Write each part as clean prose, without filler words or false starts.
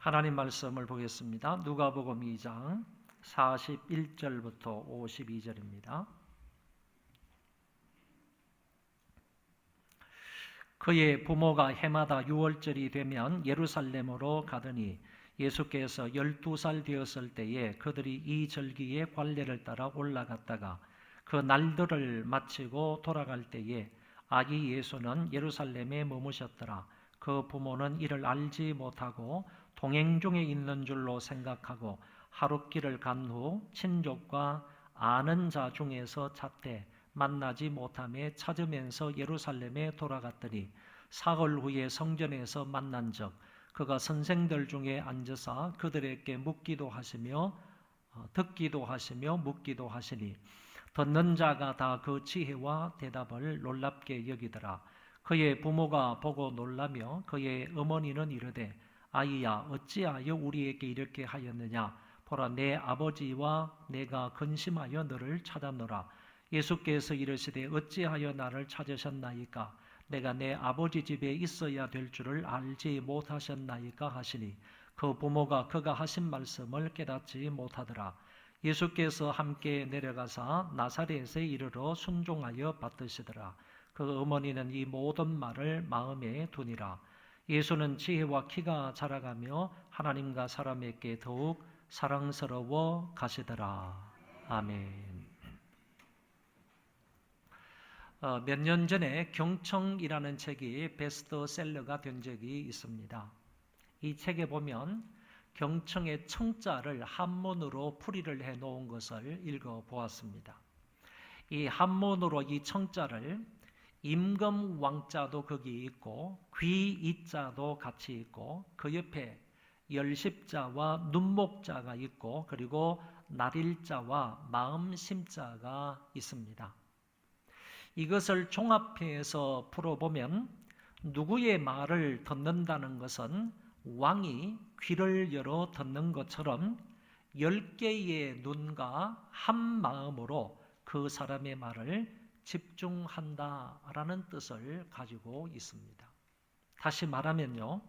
하나님 말씀을 보겠습니다. 누가복음 2장 41절부터 52절입니다. 그의 부모가 해마다 유월절이 되면 예루살렘으로 가더니 예수께서 12살 되었을 때에 그들이 이 절기의 관례를 따라 올라갔다가 그 날들을 마치고 돌아갈 때에 아기 예수는 예루살렘에 머무셨더라. 그 부모는 이를 알지 못하고 동행 중에 있는 줄로 생각하고 하룻길을 간 후 친족과 아는 자 중에서 찾되 만나지 못하며 찾으면서 예루살렘에 돌아갔더니 사흘 후에 성전에서 만난 적 그가 선생들 중에 앉으사 그들에게 묻기도 하시며 듣기도 하시며 묻기도 하시니 듣는 자가 다 그 지혜와 대답을 놀랍게 여기더라. 그의 부모가 보고 놀라며 그의 어머니는 이르되 아이야 어찌하여 우리에게 이렇게 하였느냐 보라 내 아버지와 내가 근심하여 너를 찾았노라. 예수께서 이르시되 어찌하여 나를 찾으셨나이까 내가 내 아버지 집에 있어야 될 줄을 알지 못하셨나이까 하시니 그 부모가 그가 하신 말씀을 깨닫지 못하더라. 예수께서 함께 내려가사 나사렛에 이르러 순종하여 받드시더라. 그 어머니는 이 모든 말을 마음에 두니라. 예수는 지혜와 키가 자라가며 하나님과 사람에게 더욱 사랑스러워 가시더라. 아멘. 몇 년 전에 경청이라는 책이 베스트셀러가 된 적이 있습니다. 이 책에 보면 경청의 청자를 한문으로 풀이를 해 놓은 것을 읽어보았습니다. 이 한문으로 이 청자를 임금 왕자도 거기 있고 귀이자도 같이 있고 그 옆에 열십자와 눈목자가 있고 그리고 날일자와 마음심자가 있습니다. 이것을 종합해서 풀어보면 누구의 말을 듣는다는 것은 왕이 귀를 열어 듣는 것처럼 10개의 눈과 한 마음으로 그 사람의 말을 집중한다라는 뜻을 가지고 있습니다. 다시 말하면요,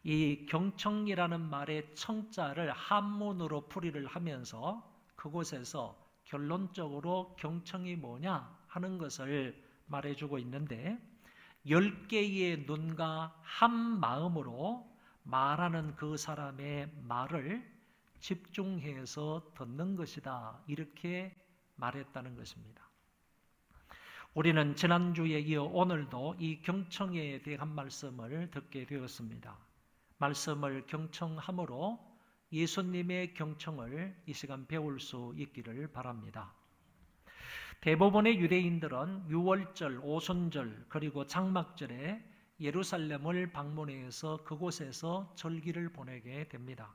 이 경청이라는 말의 청자를 한문으로 풀이를 하면서 그곳에서 결론적으로 경청이 뭐냐 하는 것을 말해주고 있는데 10개의 눈과 한 마음으로 말하는 그 사람의 말을 집중해서 듣는 것이다 이렇게 말했다는 것입니다. 우리는 지난주에 이어 오늘도 이 경청에 대한 말씀을 듣게 되었습니다. 말씀을 경청함으로 예수님의 경청을 이 시간 배울 수 있기를 바랍니다. 대부분의 유대인들은 유월절, 오순절 그리고 장막절에 예루살렘을 방문해서 그곳에서 절기를 보내게 됩니다.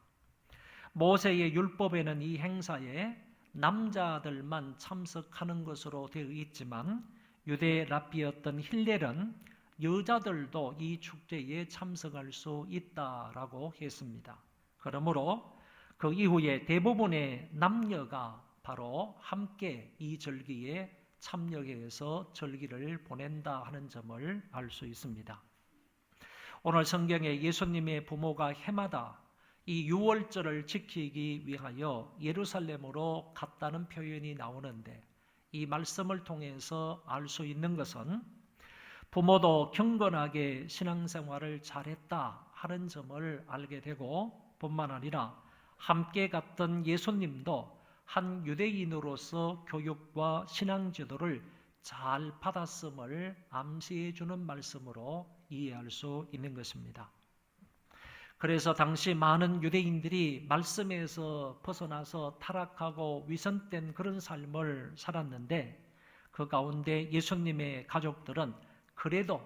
모세의 율법에는 이 행사에 남자들만 참석하는 것으로 되어 있지만 유대 랍비였던 힐렐은 여자들도 이 축제에 참석할 수 있다라고 했습니다. 그러므로 그 이후에 대부분의 남녀가 바로 함께 이 절기에 참여해서 절기를 보낸다 하는 점을 알 수 있습니다. 오늘 성경에 예수님의 부모가 해마다 이 유월절을 지키기 위하여 예루살렘으로 갔다는 표현이 나오는데 이 말씀을 통해서 알 수 있는 것은 부모도 경건하게 신앙생활을 잘했다 하는 점을 알게 되고 뿐만 아니라 함께 갔던 예수님도 한 유대인으로서 교육과 신앙 지도를 잘 받았음을 암시해 주는 말씀으로 이해할 수 있는 것입니다. 그래서 당시 많은 유대인들이 말씀에서 벗어나서 타락하고 위선된 그런 삶을 살았는데 그 가운데 예수님의 가족들은 그래도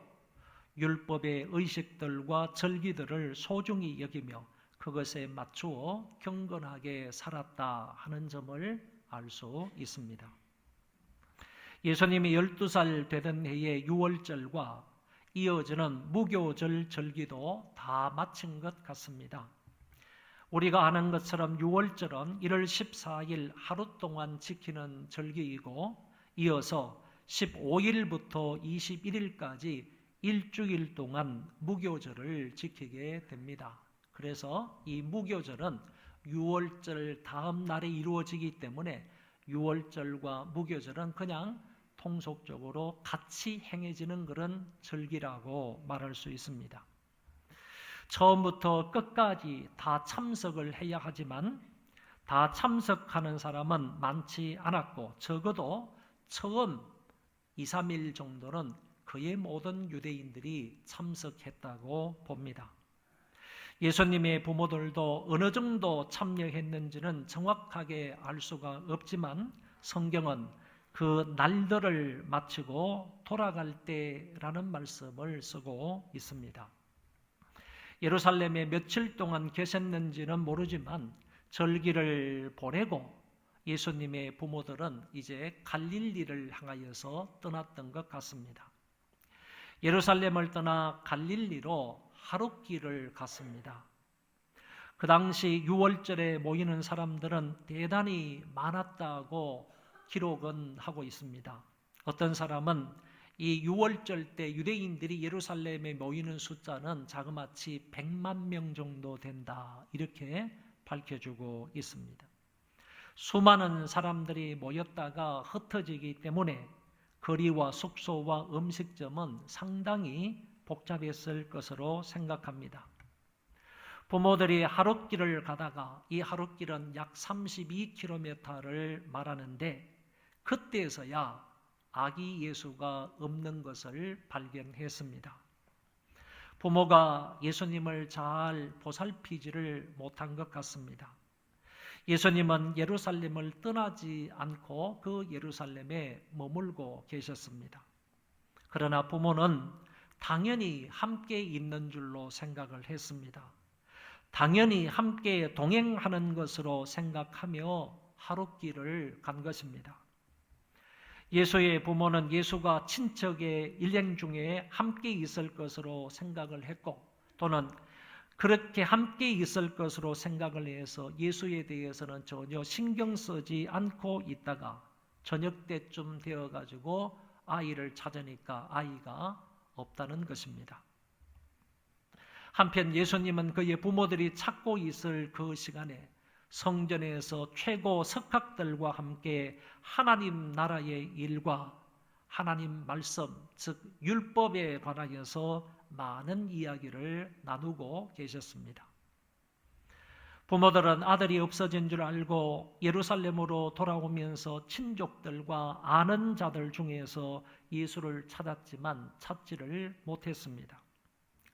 율법의 의식들과 절기들을 소중히 여기며 그것에 맞추어 경건하게 살았다 하는 점을 알 수 있습니다. 예수님이 12살 되던 해의 유월절과 이어지는 무교절 절기도 다 마친 것 같습니다. 우리가 아는 것처럼 유월절은 1월 14일 하루 동안 지키는 절기이고 이어서 15일부터 21일까지 일주일 동안 무교절을 지키게 됩니다. 그래서 이 무교절은 유월절 다음 날에 이루어지기 때문에 유월절과 무교절은 그냥 통속적으로 같이 행해지는 그런 절기라고 말할 수 있습니다. 처음부터 끝까지 다 참석을 해야 하지만 다 참석하는 사람은 많지 않았고 적어도 처음 2, 3일 정도는 거의 모든 유대인들이 참석했다고 봅니다. 예수님의 부모들도 어느 정도 참여했는지는 정확하게 알 수가 없지만 성경은 그 날들을 마치고 돌아갈 때라는 말씀을 쓰고 있습니다. 예루살렘에 며칠 동안 계셨는지는 모르지만 절기를 보내고 예수님의 부모들은 이제 갈릴리를 향하여서 떠났던 것 같습니다. 예루살렘을 떠나 갈릴리로 하룻길을 갔습니다. 그 당시 유월절에 모이는 사람들은 대단히 많았다고 기록은 하고 있습니다. 어떤 사람은 이 유월절 때 유대인들이 예루살렘에 모이는 숫자는 자그마치 100만 명 정도 된다, 이렇게 밝혀주고 있습니다. 수많은 사람들이 모였다가 흩어지기 때문에 거리와 숙소와 음식점은 상당히 복잡했을 것으로 생각합니다. 부모들이 하룻길을 가다가 이 하룻길은 약 32km를 말하는데 그때서야 아기 예수가 없는 것을 발견했습니다. 부모가 예수님을 잘 보살피지를 못한 것 같습니다. 예수님은 예루살렘을 떠나지 않고 그 예루살렘에 머물고 계셨습니다. 그러나 부모는 당연히 함께 있는 줄로 생각을 했습니다. 당연히 함께 동행하는 것으로 생각하며 하룻길을 간 것입니다. 예수의 부모는 예수가 친척의 일행 중에 함께 있을 것으로 생각을 했고 또는 그렇게 함께 있을 것으로 생각을 해서 예수에 대해서는 전혀 신경 쓰지 않고 있다가 저녁 때쯤 되어가지고 아이를 찾으니까 아이가 없다는 것입니다. 한편 예수님은 그의 부모들이 찾고 있을 그 시간에 성전에서 최고 석학들과 함께 하나님 나라의 일과 하나님 말씀, 즉 율법에 관하여서 많은 이야기를 나누고 계셨습니다. 부모들은 아들이 없어진 줄 알고 예루살렘으로 돌아오면서 친족들과 아는 자들 중에서 예수를 찾았지만 찾지를 못했습니다.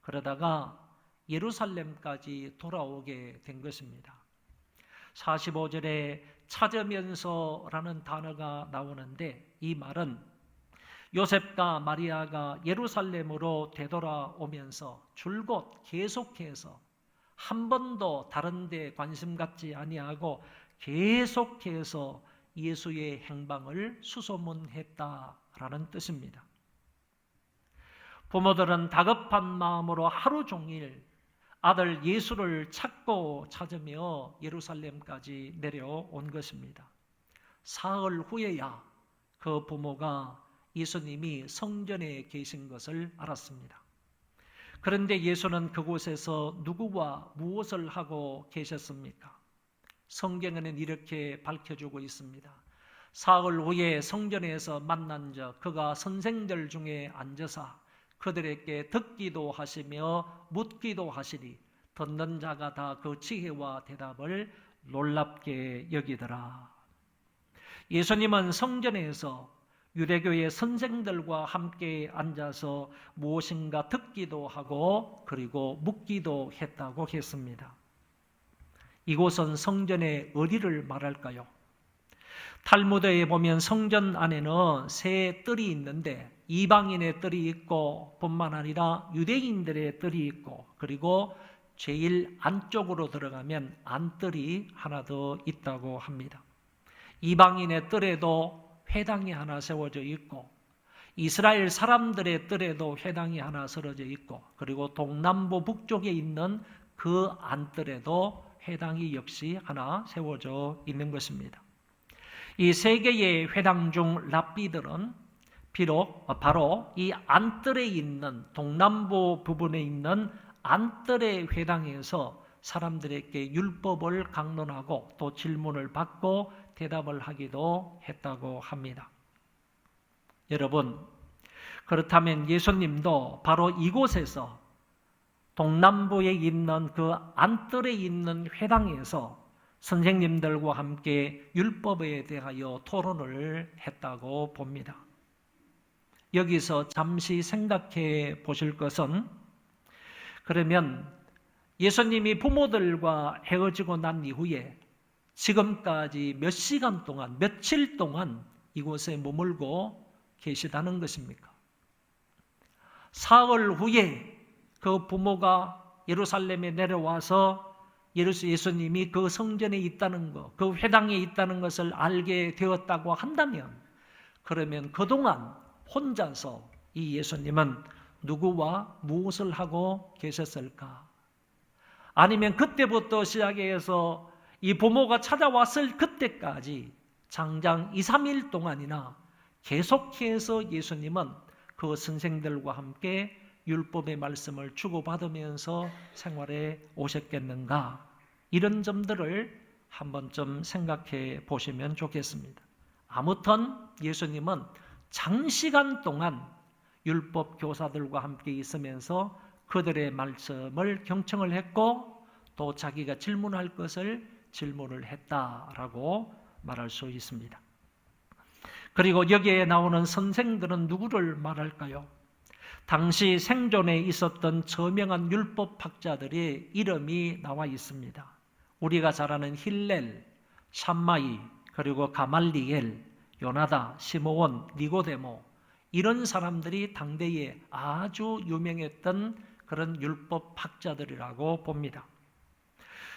그러다가 예루살렘까지 돌아오게 된 것입니다. 45절에 찾으면서라는 단어가 나오는데 이 말은 요셉과 마리아가 예루살렘으로 되돌아오면서 줄곧 계속해서 한 번도 다른 데 관심 갖지 아니하고 계속해서 예수의 행방을 수소문했다라는 뜻입니다. 부모들은 다급한 마음으로 하루 종일 아들 예수를 찾고 찾으며 예루살렘까지 내려온 것입니다. 사흘 후에야 그 부모가 예수님이 성전에 계신 것을 알았습니다. 그런데 예수는 그곳에서 누구와 무엇을 하고 계셨습니까? 성경에는 이렇게 밝혀주고 있습니다. 사흘 후에 성전에서 만난 자 그가 선생들 중에 앉으사 그들에게 듣기도 하시며 묻기도 하시니 듣는 자가 다 그 지혜와 대답을 놀랍게 여기더라. 예수님은 성전에서 유대교의 선생들과 함께 앉아서 무엇인가 듣기도 하고 그리고 묻기도 했다고 했습니다. 이곳은 성전의 어디를 말할까요? 탈무드에 보면 성전 안에는 세 뜰이 있는데 이방인의 뜰이 있고 뿐만 아니라 유대인들의 뜰이 있고 그리고 제일 안쪽으로 들어가면 안뜰이 하나 더 있다고 합니다. 이방인의 뜰에도 회당이 하나 세워져 있고 이스라엘 사람들의 뜰에도 회당이 하나 세워져 있고 그리고 동남부 북쪽에 있는 그 안뜰에도 회당이 역시 하나 세워져 있는 것입니다. 이 세 개의 회당 중 랍비들은 비록 바로 이 안뜰에 있는 동남부 부분에 있는 안뜰의 회당에서 사람들에게 율법을 강론하고 또 질문을 받고 대답을 하기도 했다고 합니다. 여러분, 그렇다면 예수님도 바로 이곳에서 동남부에 있는 그 안뜰에 있는 회당에서 선생님들과 함께 율법에 대하여 토론을 했다고 봅니다. 여기서 잠시 생각해 보실 것은, 그러면 예수님이 부모들과 헤어지고 난 이후에 지금까지 몇 시간 동안, 며칠 동안 이곳에 머물고 계시다는 것입니까? 사흘 후에 그 부모가 예루살렘에 내려와서 예수님이 그 성전에 있다는 것, 그 회당에 있다는 것을 알게 되었다고 한다면, 그러면 그동안 혼자서 이 예수님은 누구와 무엇을 하고 계셨을까? 아니면 그때부터 시작해서 이 부모가 찾아왔을 그때까지 장장 2, 3일 동안이나 계속해서 예수님은 그 선생들과 함께 율법의 말씀을 주고받으면서 생활해 오셨겠는가? 이런 점들을 한번 좀 생각해 보시면 좋겠습니다. 아무튼 예수님은 장시간 동안 율법 교사들과 함께 있으면서 그들의 말씀을 경청을 했고 또 자기가 질문할 것을 질문을 했다라고 말할 수 있습니다. 그리고 여기에 나오는 선생들은 누구를 말할까요? 당시 생존에 있었던 저명한 율법학자들의 이름이 나와 있습니다. 우리가 잘 아는 힐렐, 샴마이, 그리고 가말리엘, 요나다, 시므온, 니고데모, 이런 사람들이 당대에 아주 유명했던 그런 율법학자들이라고 봅니다.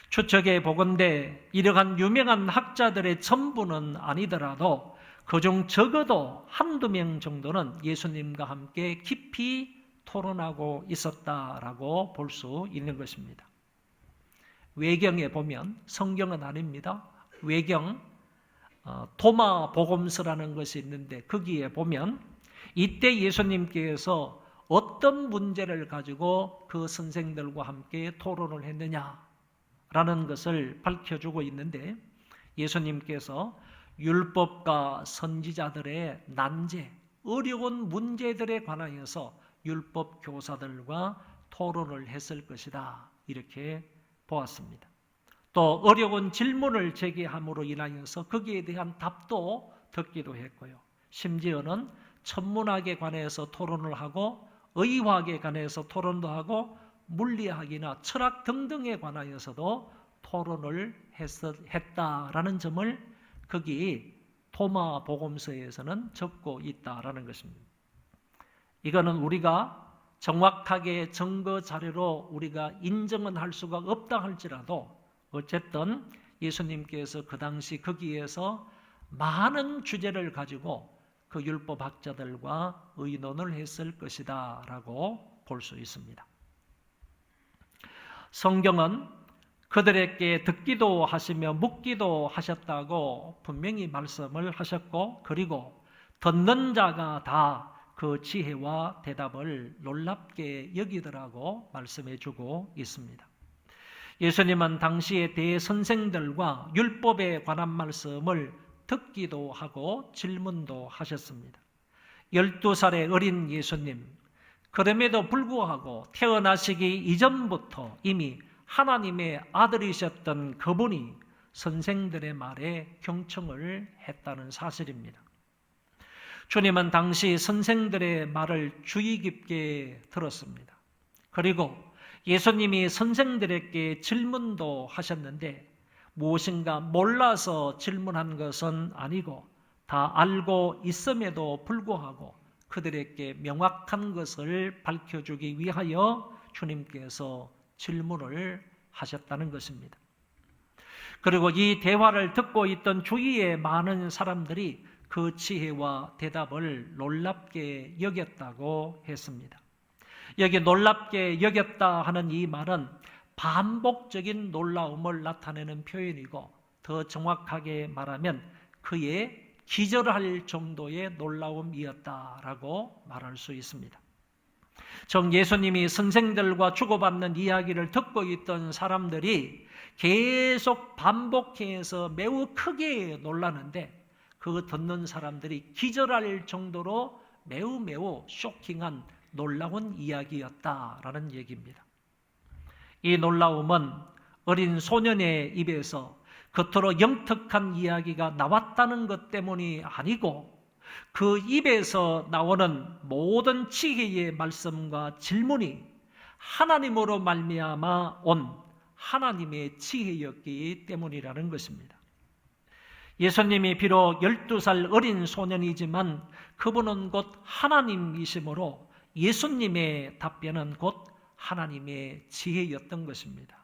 추측해 보건대 이러한 유명한 학자들의 전부는 아니더라도 그중 적어도 한두 명 정도는 예수님과 함께 깊이 토론하고 있었다라고 볼 수 있는 것입니다. 외경에 보면, 성경은 아닙니다. 외경 도마 복음서라는 것이 있는데 거기에 보면 이때 예수님께서 어떤 문제를 가지고 그 선생들과 함께 토론을 했느냐라는 것을 밝혀주고 있는데, 예수님께서 율법과 선지자들의 난제, 어려운 문제들에 관하여서 율법 교사들과 토론을 했을 것이다, 이렇게 보았습니다. 또 어려운 질문을 제기함으로 인하여서 거기에 대한 답도 듣기도 했고요. 심지어는 천문학에 관해서 토론을 하고 의학에 관해서 토론도 하고 물리학이나 철학 등등에 관하여서도 토론을 했다라는 점을 거기 도마 복음서에서는 적고 있다라는 것입니다. 이거는 우리가 정확하게 증거 자료로 우리가 인정은 할 수가 없다 할지라도 어쨌든 예수님께서 그 당시 거기에서 많은 주제를 가지고 그 율법학자들과 의논을 했을 것이다 라고 볼 수 있습니다. 성경은 그들에게 듣기도 하시며 묻기도 하셨다고 분명히 말씀을 하셨고, 그리고 듣는 자가 다 그 지혜와 대답을 놀랍게 여기더라고 말씀해주고 있습니다. 예수님은 당시의 대선생들과 율법에 관한 말씀을 듣기도 하고 질문도 하셨습니다. 12살의 어린 예수님, 그럼에도 불구하고 태어나시기 이전부터 이미 하나님의 아들이셨던 그분이 선생들의 말에 경청을 했다는 사실입니다. 주님은 당시 선생들의 말을 주의 깊게 들었습니다. 그리고 예수님이 선생들에게 질문도 하셨는데 무엇인가 몰라서 질문한 것은 아니고 다 알고 있음에도 불구하고 그들에게 명확한 것을 밝혀주기 위하여 주님께서 질문을 하셨다는 것입니다. 그리고 이 대화를 듣고 있던 주위의 많은 사람들이 그 지혜와 대답을 놀랍게 여겼다고 했습니다. 여기 놀랍게 여겼다 하는 이 말은 반복적인 놀라움을 나타내는 표현이고, 더 정확하게 말하면 그의 기절할 정도의 놀라움이었다라고 말할 수 있습니다. 정 예수님이 선생들과 주고받는 이야기를 듣고 있던 사람들이 계속 반복해서 매우 크게 놀라는데, 그 듣는 사람들이 기절할 정도로 매우 쇼킹한 놀라운 이야기였다라는 얘기입니다. 이 놀라움은 어린 소년의 입에서 겉으로 영특한 이야기가 나왔다는 것 때문이 아니고, 그 입에서 나오는 모든 지혜의 말씀과 질문이 하나님으로 말미암아 온 하나님의 지혜였기 때문이라는 것입니다. 예수님이 비록 12살 어린 소년이지만 그분은 곧 하나님이시므로 예수님의 답변은 곧 하나님의 지혜였던 것입니다.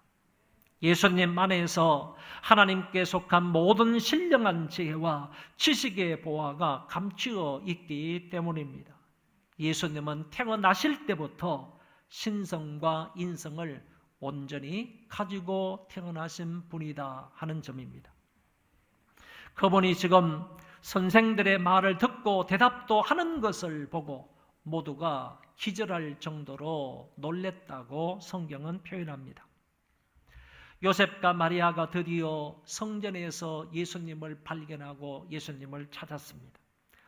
예수님 안에서 하나님께 속한 모든 신령한 지혜와 지식의 보화가 감추어 있기 때문입니다. 예수님은 태어나실 때부터 신성과 인성을 온전히 가지고 태어나신 분이다 하는 점입니다. 그분이 지금 선생들의 말을 듣고 대답도 하는 것을 보고 모두가 기절할 정도로 놀랬다고 성경은 표현합니다. 요셉과 마리아가 드디어 성전에서 예수님을 발견하고 예수님을 찾았습니다.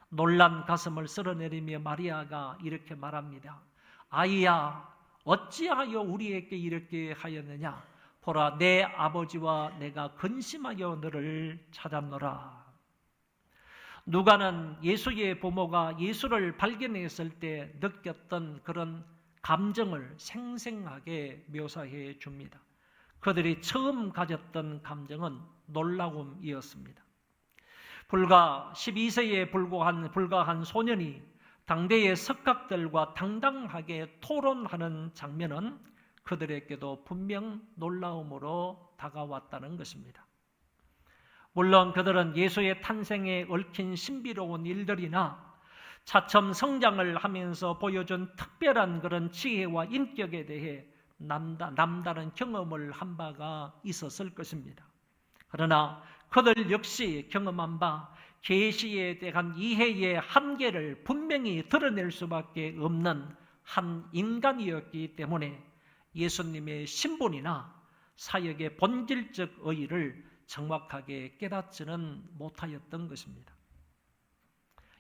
놀란 가슴을 쓸어내리며 마리아가 이렇게 말합니다. 아이야, 어찌하여 우리에게 이렇게 하였느냐? 보라, 내 아버지와 내가 근심하여 너를 찾았노라. 누가는 예수의 부모가 예수를 발견했을 때 느꼈던 그런 감정을 생생하게 묘사해 줍니다. 그들이 처음 가졌던 감정은 놀라움이었습니다. 불과 12세에 불과한 소년이 당대의 석학들과 당당하게 토론하는 장면은 그들에게도 분명 놀라움으로 다가왔다는 것입니다. 물론 그들은 예수의 탄생에 얽힌 신비로운 일들이나 차츰 성장을 하면서 보여준 특별한 그런 지혜와 인격에 대해 남다른 경험을 한 바가 있었을 것입니다. 그러나 그들 역시 경험한 바 계시에 대한 이해의 한계를 분명히 드러낼 수밖에 없는 한 인간이었기 때문에 예수님의 신분이나 사역의 본질적 의의를 정확하게 깨닫지는 못하였던 것입니다.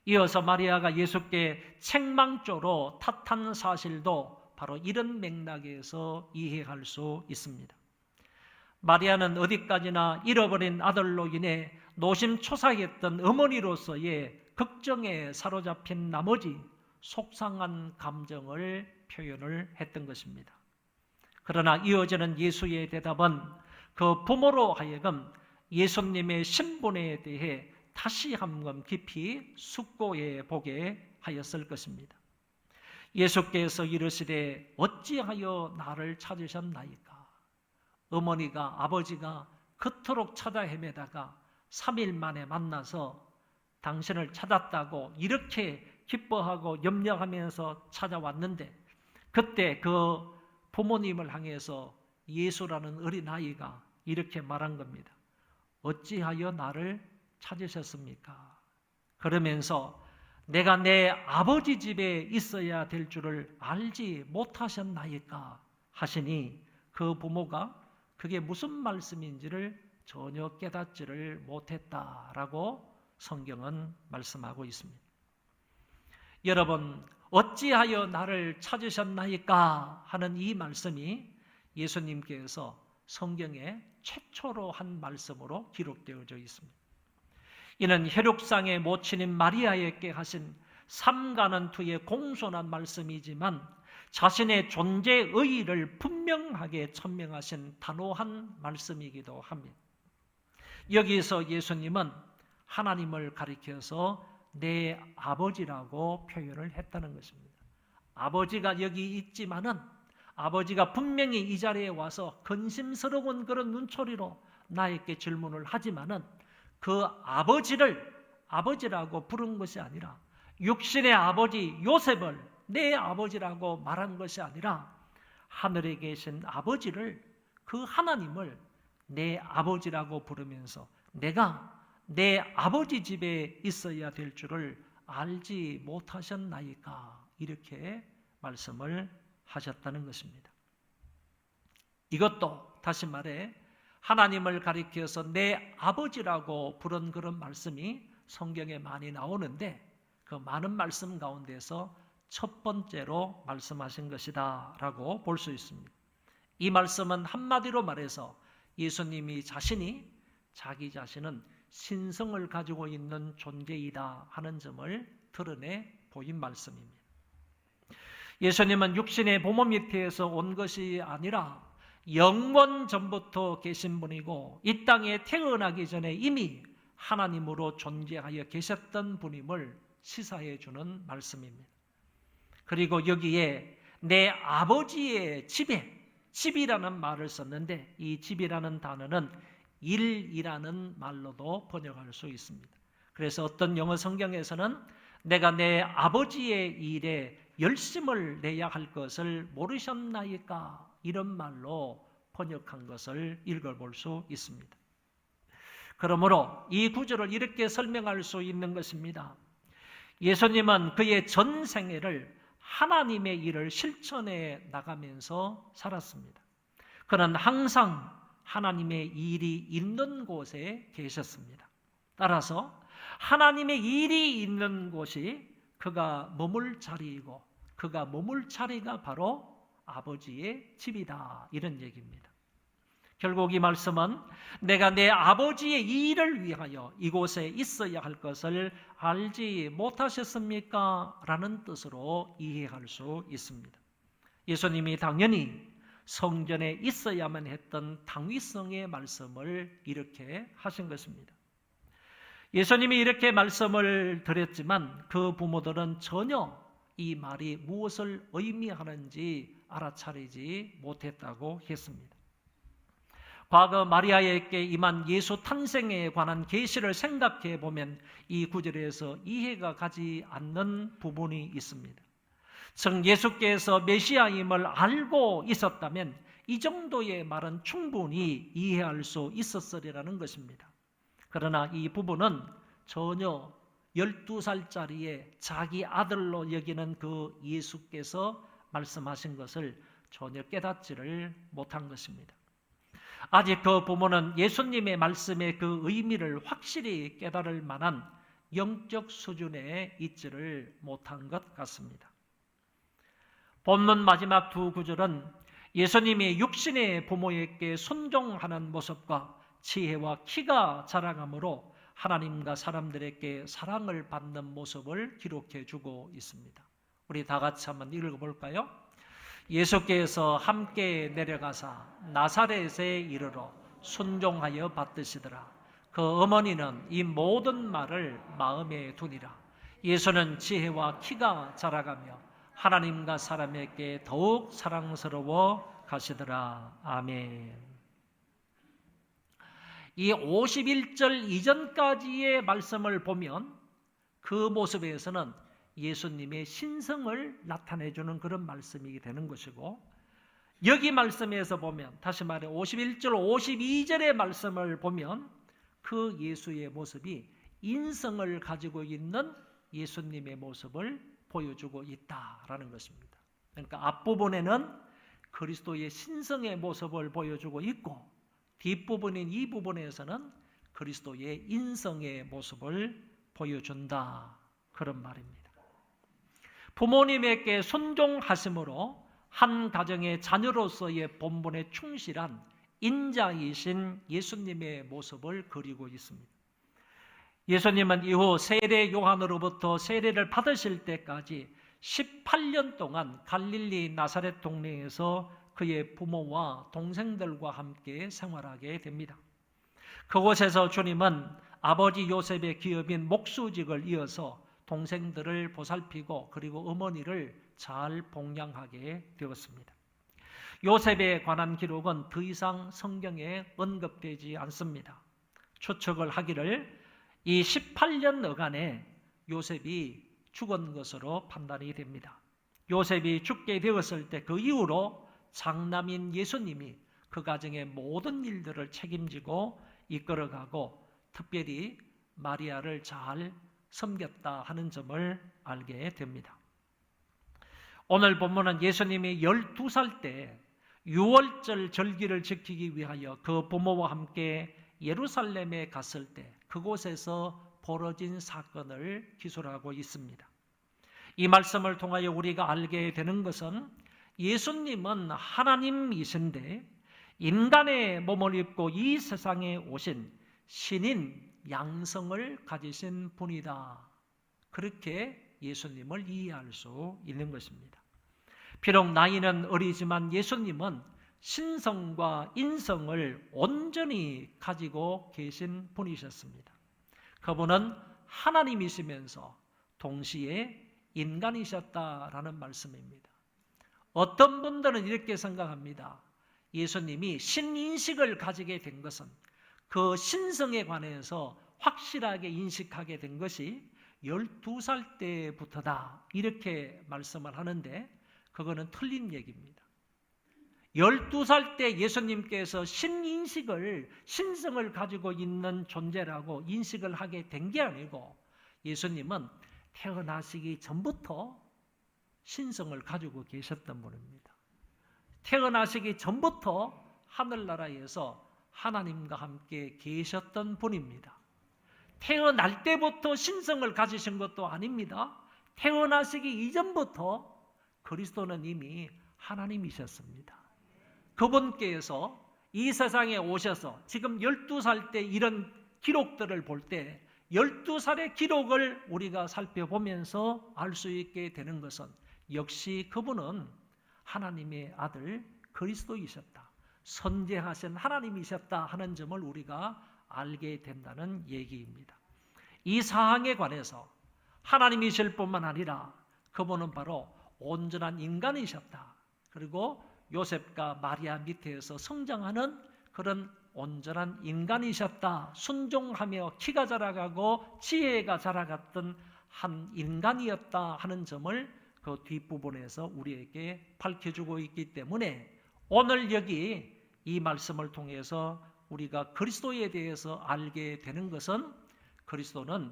이어서 마리아가 예수께 책망조로 탓한 사실도 바로 이런 맥락에서 이해할 수 있습니다. 마리아는 어디까지나 잃어버린 아들로 인해 노심초사했던 어머니로서의 걱정에 사로잡힌 나머지 속상한 감정을 표현을 했던 것입니다. 그러나 이어지는 예수의 대답은 그 부모로 하여금 예수님의 신분에 대해 다시 한번 깊이 숙고해 보게 하였을 것입니다. 예수께서 이르시되 어찌하여 나를 찾으셨나이까? 어머니가 아버지가 그토록 찾아 헤매다가 3일 만에 만나서 당신을 찾았다고 이렇게 기뻐하고 염려하면서 찾아왔는데, 그때 그 부모님을 향해서 예수라는 어린아이가 이렇게 말한 겁니다. 어찌하여 나를 찾으셨습니까? 그러면서 내가 내 아버지 집에 있어야 될 줄을 알지 못하셨나이까 하시니, 그 부모가 그게 무슨 말씀인지를 전혀 깨닫지를 못했다라고 성경은 말씀하고 있습니다. 여러분, 어찌하여 나를 찾으셨나이까 하는 이 말씀이 예수님께서 성경에 최초로 한 말씀으로 기록되어져 있습니다. 이는 혈육상의 모친인 마리아에게 하신 삼가는투의 공손한 말씀이지만 자신의 존재의 의의를 분명하게 천명하신 단호한 말씀이기도 합니다. 여기서 예수님은 하나님을 가리켜서 내 아버지라고 표현을 했다는 것입니다. 아버지가 여기 있지만은 아버지가 분명히 이 자리에 와서 근심스러운 그런 눈초리로 나에게 질문을 하지만은 그 아버지를 아버지라고 부른 것이 아니라, 육신의 아버지 요셉을 내 아버지라고 말한 것이 아니라, 하늘에 계신 아버지를, 그 하나님을 내 아버지라고 부르면서 내가 내 아버지 집에 있어야 될 줄을 알지 못하셨나이까? 이렇게 말씀을 하셨다는 것입니다. 이것도 다시 말해 하나님을 가리켜서 내 아버지라고 부른 그런 말씀이 성경에 많이 나오는데 그 많은 말씀 가운데서 첫 번째로 말씀하신 것이다 라고 볼 수 있습니다. 이 말씀은 한마디로 말해서 예수님이 자기 자신은 신성을 가지고 있는 존재이다 하는 점을 드러내 보인 말씀입니다. 예수님은 육신의 부모 밑에서 온 것이 아니라 영원 전부터 계신 분이고 이 땅에 태어나기 전에 이미 하나님으로 존재하여 계셨던 분임을 시사해 주는 말씀입니다. 그리고 여기에 내 아버지의 집이라는 말을 썼는데 이 집이라는 단어는 일이라는 말로도 번역할 수 있습니다. 그래서 어떤 영어 성경에서는 내가 내 아버지의 일에 열심을 내야 할 것을 모르셨나이까 이런 말로 번역한 것을 읽어볼 수 있습니다. 그러므로 이 구절을 이렇게 설명할 수 있는 것입니다. 예수님은 그의 전 생애를 하나님의 일을 실천해 나가면서 살았습니다. 그는 항상 하나님의 일이 있는 곳에 계셨습니다. 따라서 하나님의 일이 있는 곳이 그가 머물 자리이고 그가 머물 자리가 바로 아버지의 집이다 이런 얘기입니다. 결국 이 말씀은 내가 내 아버지의 일을 위하여 이곳에 있어야 할 것을 알지 못하셨습니까? 라는 뜻으로 이해할 수 있습니다. 예수님이 당연히 성전에 있어야만 했던 당위성의 말씀을 이렇게 하신 것입니다. 예수님이 이렇게 말씀을 드렸지만 그 부모들은 전혀 이 말이 무엇을 의미하는지 알아차리지 못했다고 했습니다. 과거 마리아에게 임한 예수 탄생에 관한 계시를 생각해 보면 이 구절에서 이해가 가지 않는 부분이 있습니다. 즉 예수께서 메시아임을 알고 있었다면 이 정도의 말은 충분히 이해할 수 있었으리라는 것입니다. 그러나 이 부분은 전혀 12살짜리의 자기 아들로 여기는 그 예수께서 말씀하신 것을 전혀 깨닫지를 못한 것입니다. 아직 그 부모는 예수님의 말씀의 그 의미를 확실히 깨달을 만한 영적 수준에 있지를 못한 것 같습니다. 본문 마지막 두 구절은 예수님이 육신의 부모에게 순종하는 모습과 지혜와 키가 자라감으로 하나님과 사람들에게 사랑을 받는 모습을 기록해 주고 있습니다. 우리 다 같이 한번 읽어볼까요? 예수께서 함께 내려가사 나사렛에 이르러 순종하여 받으시더라. 그 어머니는 이 모든 말을 마음에 두니라. 예수는 지혜와 키가 자라가며 하나님과 사람에게 더욱 사랑스러워 가시더라. 아멘. 이 51절 이전까지의 말씀을 보면 그 모습에서는 예수님의 신성을 나타내주는 그런 말씀이 되는 것이고 여기 말씀에서 보면 다시 말해 51절, 52절의 말씀을 보면 그 예수의 모습이 인성을 가지고 있는 예수님의 모습을 보여주고 있다라는 것입니다. 그러니까 앞부분에는 그리스도의 신성의 모습을 보여주고 있고 뒷부분인 이 부분에서는 그리스도의 인성의 모습을 보여준다 그런 말입니다. 부모님에게 순종하심으로 한 가정의 자녀로서의 본분에 충실한 인자이신 예수님의 모습을 그리고 있습니다. 예수님은 이후 세례 요한으로부터 세례를 받으실 때까지 18년 동안 갈릴리 나사렛 동네에서 그의 부모와 동생들과 함께 생활하게 됩니다. 그곳에서 주님은 아버지 요셉의 기업인 목수직을 이어서 동생들을 보살피고 그리고 어머니를 잘 봉양하게 되었습니다. 요셉에 관한 기록은 더 이상 성경에 언급되지 않습니다. 추측을 하기를 이 18년여간에 요셉이 죽은 것으로 판단이 됩니다. 요셉이 죽게 되었을 때 그 이후로 장남인 예수님이 그 가정의 모든 일들을 책임지고 이끌어가고 특별히 마리아를 잘 섬겼다 하는 점을 알게 됩니다. 오늘 본문은 예수님이 12살 때 유월절 절기를 지키기 위하여 그 부모와 함께 예루살렘에 갔을 때 그곳에서 벌어진 사건을 기술하고 있습니다. 이 말씀을 통하여 우리가 알게 되는 것은 예수님은 하나님이신데 인간의 몸을 입고 이 세상에 오신 신인 양성을 가지신 분이다. 그렇게 예수님을 이해할 수 있는 것입니다. 비록 나이는 어리지만 예수님은 신성과 인성을 온전히 가지고 계신 분이셨습니다. 그분은 하나님이시면서 동시에 인간이셨다라는 말씀입니다. 어떤 분들은 이렇게 생각합니다. 예수님이 신인식을 가지게 된 것은 그 신성에 관해서 확실하게 인식하게 된 것이 12살 때부터다 이렇게 말씀을 하는데 그거는 틀린 얘기입니다. 12살 때 예수님께서 신성을 가지고 있는 존재라고 인식을 하게 된 게 아니고 예수님은 태어나시기 전부터 신성을 가지고 계셨던 분입니다. 태어나시기 전부터 하늘나라에서 하나님과 함께 계셨던 분입니다. 태어날 때부터 신성을 가지신 것도 아닙니다. 태어나시기 이전부터 그리스도는 이미 하나님이셨습니다. 그분께서 이 세상에 오셔서 지금 12살 때 이런 기록들을 볼 때 12살의 기록을 우리가 살펴보면서 알 수 있게 되는 것은 역시 그분은 하나님의 아들 그리스도이셨다. 선재하신 하나님이셨다 하는 점을 우리가 알게 된다는 얘기입니다. 이 사항에 관해서 하나님이실 뿐만 아니라 그분은 바로 온전한 인간이셨다. 그리고 요셉과 마리아 밑에서 성장하는 그런 온전한 인간이셨다. 순종하며 키가 자라가고 지혜가 자라갔던 한 인간이었다 하는 점을 그 뒷부분에서 우리에게 밝혀주고 있기 때문에 오늘 여기 이 말씀을 통해서 우리가 그리스도에 대해서 알게 되는 것은 그리스도는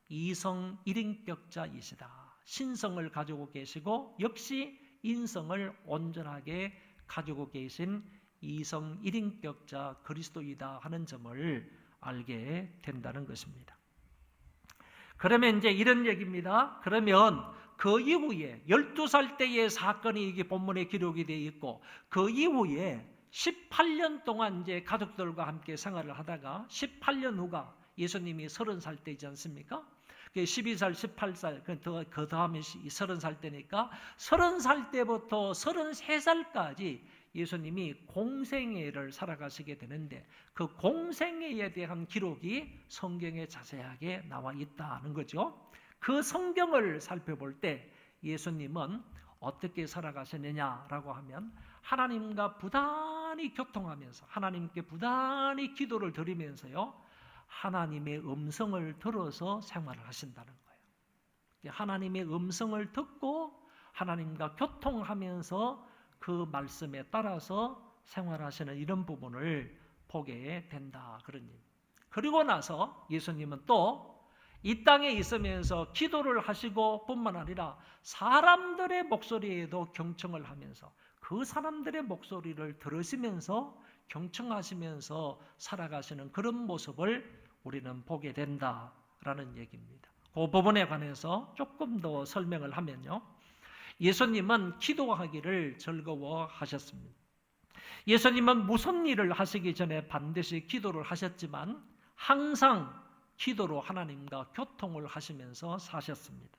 이성 일인격자이시다. 신성을 가지고 계시고 역시 인성을 온전하게 가지고 계신 이성 일인격자 그리스도이다 하는 점을 알게 된다는 것입니다. 그러면 이제 이런 얘기입니다. 그러면 그 이후에 12살 때의 사건이 이게 본문에 기록이 되어 있고 그 이후에 18년 동안 이제 가족들과 함께 생활을 하다가 18년 후가 예수님이 30살 때이지 않습니까? 12살, 18살, 그 다음에 30살 때니까 30살 때부터 33살까지 예수님이 공생애를 살아가시게 되는데 그 공생애에 대한 기록이 성경에 자세하게 나와 있다는 거죠. 그 성경을 살펴볼 때 예수님은 어떻게 살아가셨느냐라고 하면 하나님과 부단히 교통하면서 하나님께 부단히 기도를 드리면서요. 하나님의 음성을 들어서 생활을 하신다는 거예요. 하나님의 음성을 듣고 하나님과 교통하면서 그 말씀에 따라서 생활하시는 이런 부분을 보게 된다. 그런 얘기. 그리고 나서 예수님은 또 이 땅에 있으면서 기도를 하시고 뿐만 아니라 사람들의 목소리에도 경청을 하면서 그 사람들의 목소리를 들으시면서 경청하시면서 살아가시는 그런 모습을 우리는 보게 된다라는 얘기입니다. 그 부분에 관해서 조금 더 설명을 하면요. 예수님은 기도하기를 즐거워하셨습니다. 예수님은 무슨 일을 하시기 전에 반드시 기도를 하셨지만 항상 기도로 하나님과 교통을 하시면서 사셨습니다.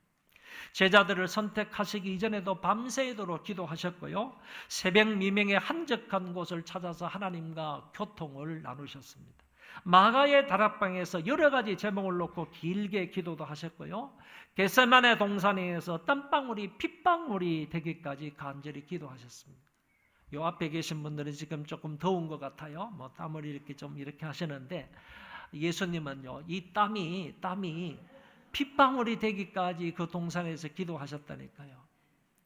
제자들을 선택하시기 이전에도 밤새도록 기도하셨고요. 새벽 미명에 한적한 곳을 찾아서 하나님과 교통을 나누셨습니다. 마가의 다락방에서 여러 가지 제목을 놓고 길게 기도도 하셨고요. 겟세마네 동산에서 땀방울이 핏방울이 되기까지 간절히 기도하셨습니다. 요 앞에 계신 분들은 지금 조금 더운 것 같아요. 뭐 땀을 이렇게 좀 이렇게 하시는데 예수님은요, 이 땀이 핏방울이 되기까지 그 동산에서 기도하셨다니까요.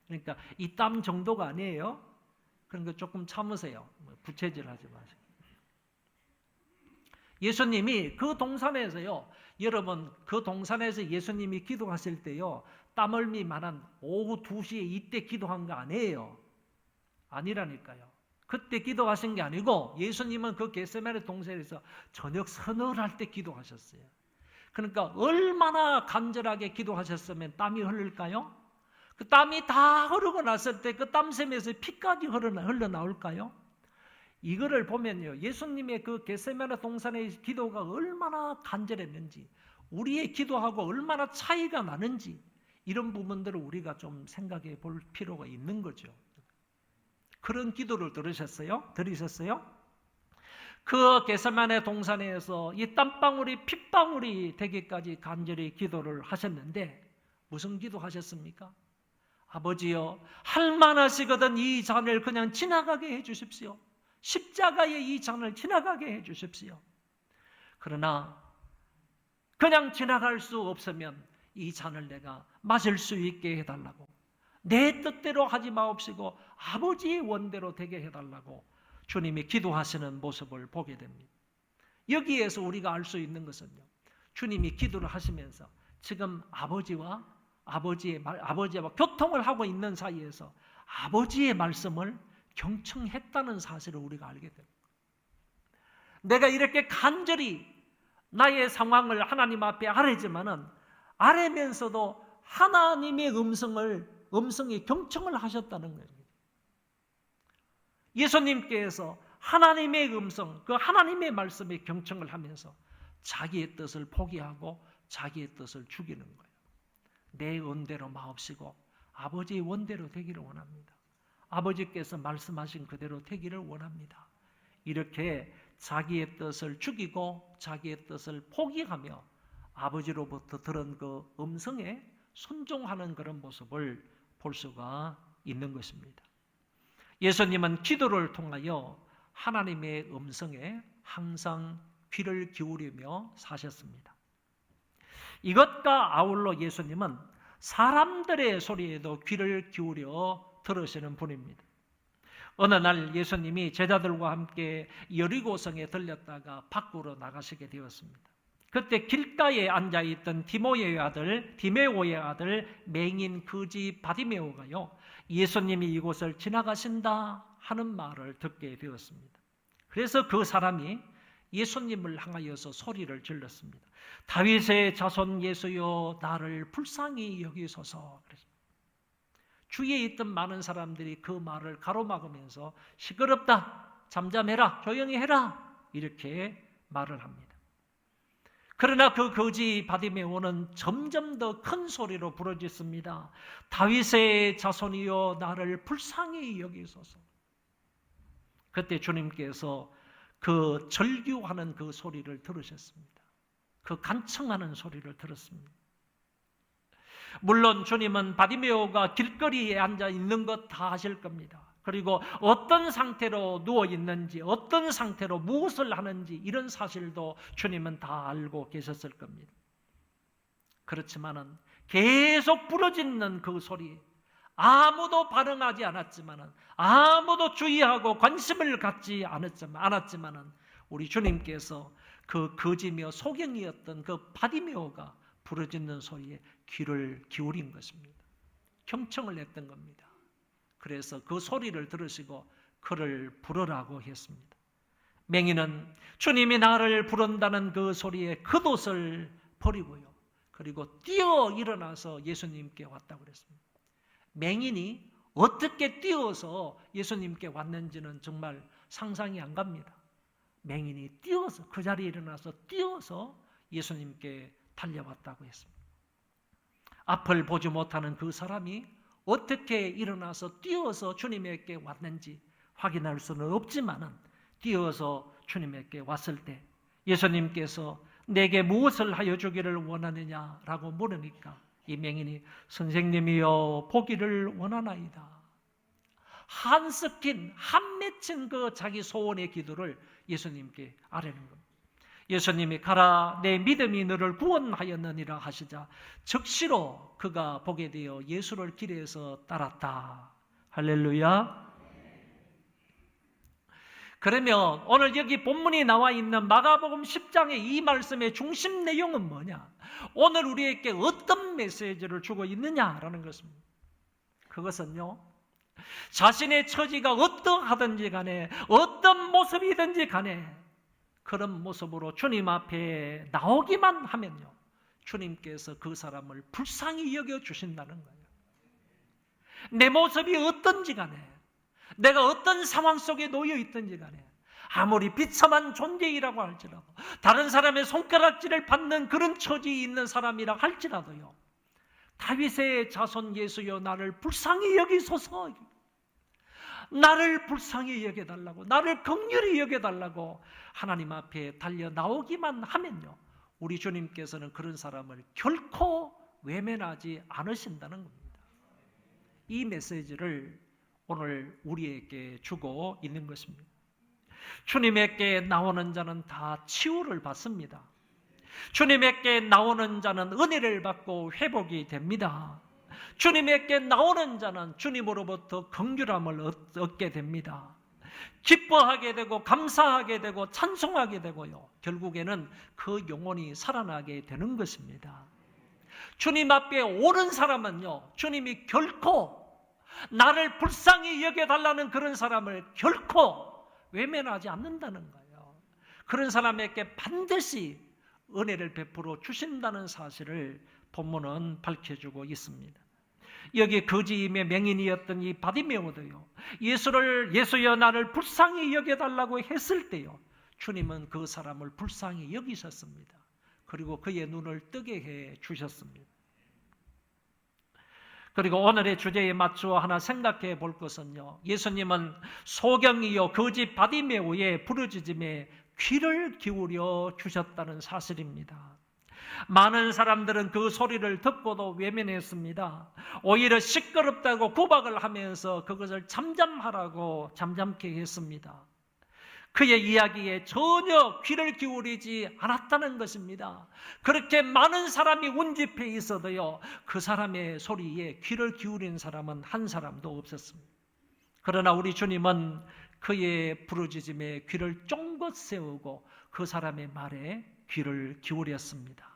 그러니까 이 땀 정도가 아니에요. 그러니까 조금 참으세요. 부채질하지 마세요. 예수님이 그 동산에서요, 여러분 그 동산에서 예수님이 기도하실 때요, 땀흘미 만한 오후 2시에 이때 기도한 거 아니에요. 아니라니까요. 그때 기도하신 게 아니고 예수님은 그 겟세마네 동산에서 저녁 서늘할 때 기도하셨어요. 그러니까 얼마나 간절하게 기도하셨으면 땀이 흐를까요? 그 땀이 다 흐르고 났을 때 그 땀샘에서 피까지 흘러나올까요? 이거를 보면요, 예수님의 그 겟세마네 동산의 기도가 얼마나 간절했는지, 우리의 기도하고 얼마나 차이가 나는지, 이런 부분들을 우리가 좀 생각해 볼 필요가 있는 거죠. 그런 기도를 들으셨어요? 그 겟세마네 동산에서 이 땀방울이 핏방울이 되기까지 간절히 기도를 하셨는데 무슨 기도하셨습니까? 아버지여, 할만하시거든 이 잔을 그냥 지나가게 해주십시오. 십자가의 이 잔을 지나가게 해주십시오. 그러나 그냥 지나갈 수 없으면 이 잔을 내가 마실 수 있게 해달라고, 내 뜻대로 하지 마옵시고 아버지의 원대로 되게 해달라고 주님이 기도하시는 모습을 보게 됩니다. 여기에서 우리가 알 수 있는 것은요, 주님이 기도를 하시면서 지금 아버지와 교통을 하고 있는 사이에서 아버지의 말씀을 경청했다는 사실을 우리가 알게 됩니다. 내가 이렇게 간절히 나의 상황을 하나님 앞에 아뢰지만은 아뢰면서도 하나님의 음성에 경청을 하셨다는 거예요. 예수님께서 하나님의 음성, 그 하나님의 말씀에 경청을 하면서 자기의 뜻을 포기하고 자기의 뜻을 죽이는 거예요. 내 원대로 마옵시고 아버지의 원대로 되기를 원합니다. 아버지께서 말씀하신 그대로 되기를 원합니다. 이렇게 자기의 뜻을 죽이고 자기의 뜻을 포기하며 아버지로부터 들은 그 음성에 순종하는 그런 모습을 볼 수가 있는 것입니다. 예수님은 기도를 통하여 하나님의 음성에 항상 귀를 기울이며 사셨습니다. 이것과 아울러 예수님은 사람들의 소리에도 귀를 기울여 들으시는 분입니다. 어느 날 예수님이 제자들과 함께 여리고성에 들렸다가 밖으로 나가시게 되었습니다. 그때 길가에 앉아있던 디메오의 아들 맹인 거지 바디메오가요, 예수님이 이곳을 지나가신다 하는 말을 듣게 되었습니다. 그래서 그 사람이 예수님을 향하여서 소리를 질렀습니다. 다윗의 자손 예수여, 나를 불쌍히 여기소서. 주위에 있던 많은 사람들이 그 말을 가로막으면서 시끄럽다, 잠잠해라, 조용히 해라, 이렇게 말을 합니다. 그러나 그 거지 바디메오는 점점 더 큰 소리로 부르짖습니다. 다윗의 자손이여, 나를 불쌍히 여기소서. 그때 주님께서 그 절규하는 그 소리를 들으셨습니다. 그 간청하는 소리를 들었습니다. 물론 주님은 바디메오가 길거리에 앉아 있는 것 다 아실 겁니다. 그리고 어떤 상태로 누워 있는지, 어떤 상태로 무엇을 하는지 이런 사실도 주님은 다 알고 계셨을 겁니다. 그렇지만은 계속 부르짖는 그 소리, 아무도 반응하지 않았지만은, 아무도 주의하고 관심을 갖지 않았지만은 우리 주님께서 그 거지며 소경이었던 그 바디메오가 부르짖는 소리에 귀를 기울인 것입니다. 경청을 했던 겁니다. 그래서 그 소리를 들으시고 그를 부르라고 했습니다. 맹인은 주님이 나를 부른다는 그 소리에 겉옷을 버리고요, 그리고 뛰어 일어나서 예수님께 왔다고 그랬습니다. 맹인이 어떻게 뛰어서 예수님께 왔는지는 정말 상상이 안 갑니다. 맹인이 뛰어서, 그 자리에 일어나서 뛰어서 예수님께 달려왔다고 했습니다. 앞을 보지 못하는 그 사람이 어떻게 일어나서 뛰어서 주님에게 왔는지 확인할 수는 없지만은, 뛰어서 주님에게 왔을 때 예수님께서 내게 무엇을 하여 주기를 원하느냐라고 물으니까 이 맹인이 선생님이여, 보기를 원하나이다. 한 맺힌 그 자기 소원의 기도를 예수님께 아뢰는 겁니다. 예수님이 가라, 내 믿음이 너를 구원하였느니라 하시자 즉시로 그가 보게 되어 예수를 길에서 따랐다. 할렐루야. 그러면 오늘 여기 본문이 나와 있는 마가복음 10장의 이 말씀의 중심 내용은 뭐냐? 오늘 우리에게 어떤 메시지를 주고 있느냐라는 것입니다. 그것은요, 자신의 처지가 어떠하든지 간에 어떤 모습이든지 간에 그런 모습으로 주님 앞에 나오기만 하면요, 주님께서 그 사람을 불쌍히 여겨주신다는 거예요. 내 모습이 어떤지 간에, 내가 어떤 상황 속에 놓여 있든지 간에, 아무리 비참한 존재이라고 할지라도, 다른 사람의 손가락질을 받는 그런 처지에 있는 사람이라 할지라도요, 다윗의 자손 예수여 나를 불쌍히 여기소서, 나를 불쌍히 여겨달라고, 나를 긍휼히 여겨달라고 하나님 앞에 달려 나오기만 하면요, 우리 주님께서는 그런 사람을 결코 외면하지 않으신다는 겁니다. 이 메시지를 오늘 우리에게 주고 있는 것입니다. 주님에게 나오는 자는 다 치유를 받습니다. 주님에게 나오는 자는 은혜를 받고 회복이 됩니다. 주님에게 나오는 자는 주님으로부터 긍휼함을 얻게 됩니다. 기뻐하게 되고 감사하게 되고 찬송하게 되고요, 결국에는 그 영혼이 살아나게 되는 것입니다. 주님 앞에 오는 사람은요, 주님이 결코 나를 불쌍히 여겨달라는 그런 사람을 결코 외면하지 않는다는 거예요. 그런 사람에게 반드시 은혜를 베풀어 주신다는 사실을 본문은 밝혀주고 있습니다. 여기 거지임의 맹인이었던 이 바디메오도요, 예수여 나를 불쌍히 여겨달라고 했을 때요, 주님은 그 사람을 불쌍히 여기셨습니다. 그리고 그의 눈을 뜨게 해 주셨습니다. 그리고 오늘의 주제에 맞추어 하나 생각해 볼 것은요, 예수님은 소경이요 거지 바디메오의 부르짖음에 귀를 기울여 주셨다는 사실입니다. 많은 사람들은 그 소리를 듣고도 외면했습니다. 오히려 시끄럽다고 구박을 하면서 그것을 잠잠하라고 잠잠케 했습니다. 그의 이야기에 전혀 귀를 기울이지 않았다는 것입니다. 그렇게 많은 사람이 운집해 있어도요, 그 사람의 소리에 귀를 기울인 사람은 한 사람도 없었습니다. 그러나 우리 주님은 그의 부르짖음에 귀를 쫑긋 세우고 그 사람의 말에 귀를 기울였습니다.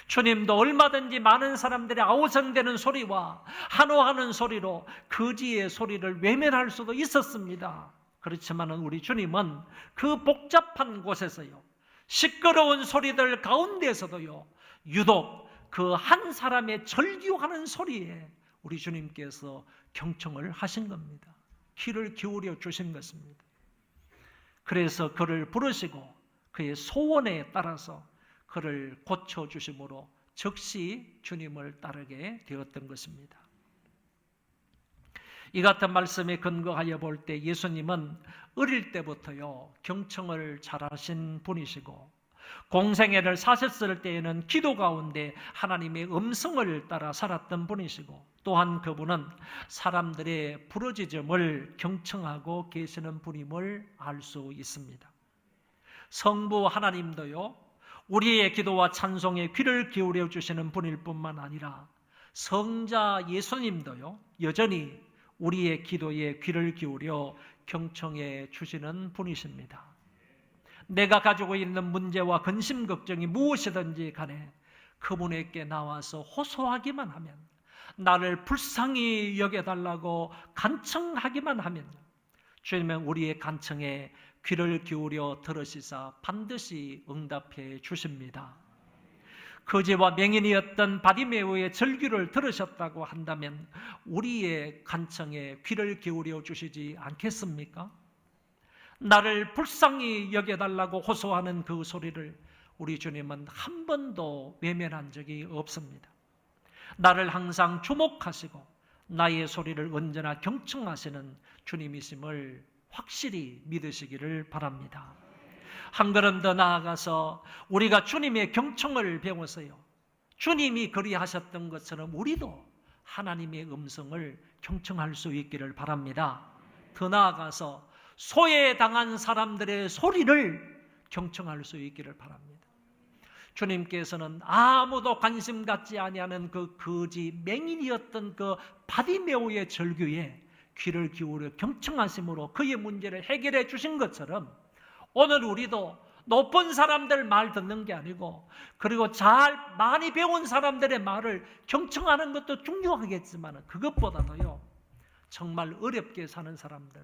주님도 얼마든지 많은 사람들의 아우성되는 소리와 한호하는 소리로 거지의 소리를 외면할 수도 있었습니다. 그렇지만 우리 주님은 그 복잡한 곳에서요, 시끄러운 소리들 가운데서도요, 유독 그 한 사람의 절규하는 소리에 우리 주님께서 경청을 하신 겁니다. 귀를 기울여 주신 것입니다. 그래서 그를 부르시고 그의 소원에 따라서 그를 고쳐주심으로 즉시 주님을 따르게 되었던 것입니다. 이 같은 말씀에 근거하여 볼 때 예수님은 어릴 때부터요, 경청을 잘하신 분이시고, 공생애를 사셨을 때에는 기도 가운데 하나님의 음성을 따라 살았던 분이시고, 또한 그분은 사람들의 부르짖음을 경청하고 계시는 분임을 알 수 있습니다. 성부 하나님도요, 우리의 기도와 찬송에 귀를 기울여 주시는 분일 뿐만 아니라 성자 예수님도요, 여전히 우리의 기도에 귀를 기울여 경청해 주시는 분이십니다. 내가 가지고 있는 문제와 근심 걱정이 무엇이든지 간에 그분에게 나와서 호소하기만 하면, 나를 불쌍히 여겨달라고 간청하기만 하면 주님은 우리의 간청에 귀를 기울여 들으시사 반드시 응답해 주십니다. 거지와 맹인이었던 바디메오의 절규를 들으셨다고 한다면 우리의 간청에 귀를 기울여 주시지 않겠습니까? 나를 불쌍히 여겨달라고 호소하는 그 소리를 우리 주님은 한 번도 외면한 적이 없습니다. 나를 항상 주목하시고 나의 소리를 언제나 경청하시는 주님이심을 확실히 믿으시기를 바랍니다. 한 걸음 더 나아가서 우리가 주님의 경청을 배워서요, 주님이 그리하셨던 것처럼 우리도 하나님의 음성을 경청할 수 있기를 바랍니다. 더 나아가서 소외당한 사람들의 소리를 경청할 수 있기를 바랍니다. 주님께서는 아무도 관심 갖지 아니하는 그 거지 맹인이었던 그 바디메오의 절규에 귀를 기울여 경청하심으로 그의 문제를 해결해 주신 것처럼 오늘 우리도 높은 사람들 말 듣는 게 아니고, 그리고 잘 많이 배운 사람들의 말을 경청하는 것도 중요하겠지만 그것보다도요, 정말 어렵게 사는 사람들,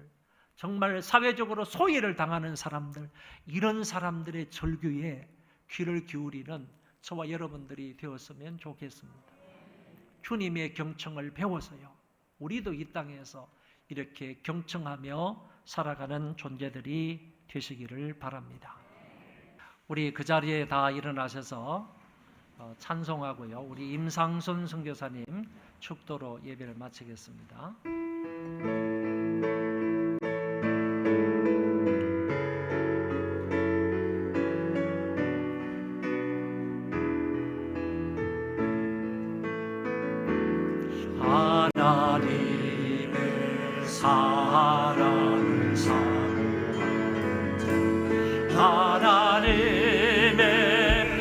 정말 사회적으로 소외를 당하는 사람들, 이런 사람들의 절규에 귀를 기울이는 저와 여러분들이 되었으면 좋겠습니다. 주님의 경청을 배워서요, 우리도 이 땅에서 이렇게 경청하며 살아가는 존재들이 되시기를 바랍니다. 우리 그 자리에 다 일어나셔서 찬송하고요, 우리 임상순 선교사님 축도로 예배를 마치겠습니다. 하나님의 사랑을 사모하는 자, 하나님의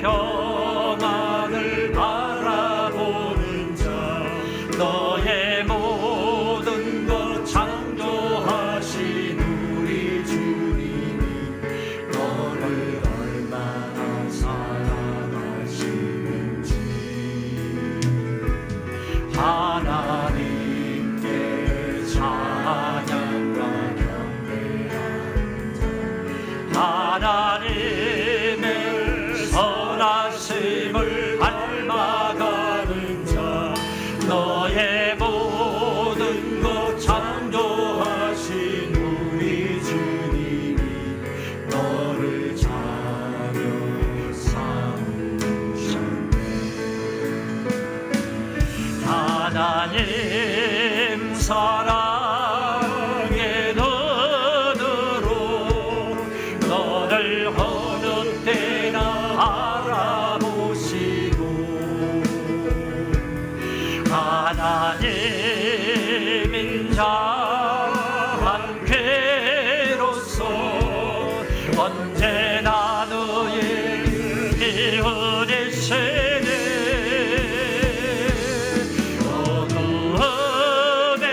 평안을 바라보는 자, 너의 모든 것 창조하신 우리 주님이 너를 얼마나 사랑하시는지 하나님께 찬양과 경배하는 자, 하나님의 선하심을 닮아가는 자, 너의 모든 것 창조하신 우리 주님이 너를 자녀 삼으셨네. 하나님 사랑의 눈으로 너를 어느 때나 알아보시고, 하나님인 자 함께로서 언제나 너의 이웃이시네. 어두움에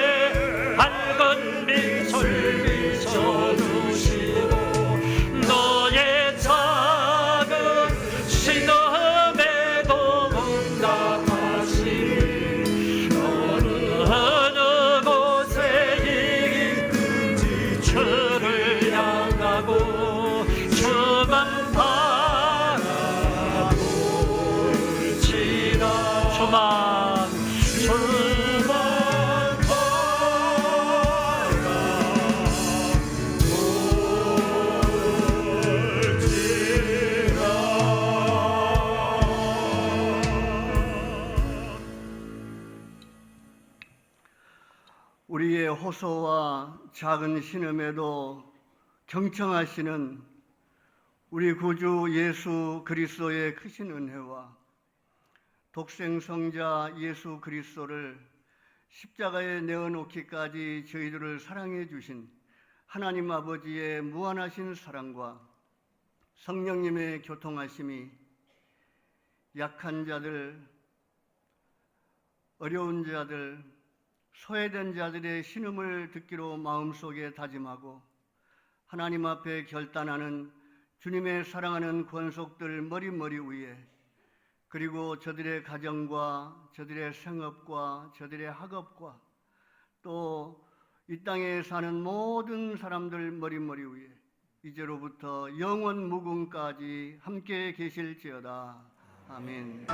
밝은 빛을 비춰주시고, 너의 작은 신음에도 응답하시니 어느 곳에 있든지 주를 향하고 주만 바라볼지라. 주만 우리의 호소와 작은 신음에도 경청하시는 우리 구주 예수 그리스도의 크신 은혜와 독생성자 예수 그리스도를 십자가에 내어놓기까지 저희들을 사랑해 주신 하나님 아버지의 무한하신 사랑과 성령님의 교통하심이 약한 자들, 어려운 자들, 소외된 자들의 신음을 듣기로 마음속에 다짐하고 하나님 앞에 결단하는 주님의 사랑하는 권속들 머리머리 위에, 그리고 저들의 가정과 저들의 생업과 저들의 학업과 또 이 땅에 사는 모든 사람들 머리머리 위에 이제로부터 영원 무궁까지 함께 계실지어다. 아멘.